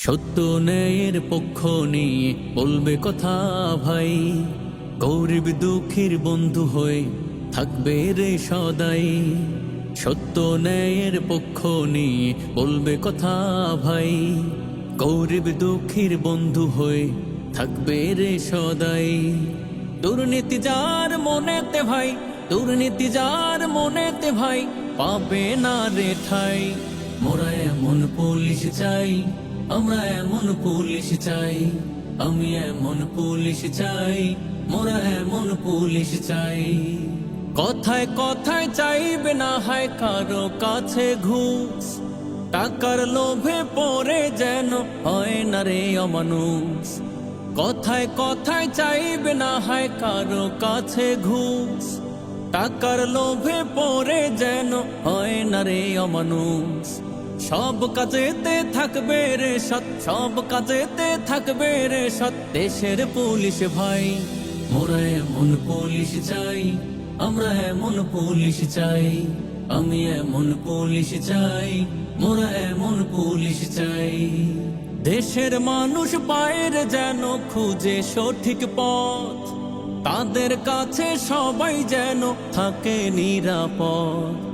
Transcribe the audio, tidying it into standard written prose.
সত্য ন্যায়ের পক্ষ নিয়ে বলবে কথা ভাই, গরিব দুঃখীর বন্ধু হয়ে থাকবে রে সদাই। সত্য ন্যায়ের পক্ষ নিয়ে বলবে কথা ভাই, গরিব দুঃখীর বন্ধু হয়ে থাকবে রে সদাই। দুর্নীতি যার মনেতে ভাই, দুর্নীতি যার মনেতে ভাই, পাবে না রে ঠাই। মোরা এমন পুলিশ চাই, আমরা এমন পুলিশ চাই, আমি এমন পুলিশ চাই, মোরা এমন পুলিশ চাই। কথায় কথায় চাইবে না হয় কারো কাছে ঘুষ, টাকার লোভে পড়ে যেন হয় না রে অমানুষ। কথায় কথায় চাইবে না হয় কারো কাছে ঘুষ, টাকার লোভে পড়ে যেন হয় না রে অমানুষ। সব কাজেতে থাকবে রে সৎ, সব কাজেতে থাকবে রে সৎ দেশের পুলিশ ভাই। মোরা এমন পুলিশ চাই, আমরা এমন পুলিশ চাই, আমি এমন পুলিশ চাই, মোরা এমন পুলিশ চাই। দেশের মানুষ পায়ের যেন খুঁজে সঠিক পথ, তাদের কাছে সবাই যেন থাকে নিরাপদ।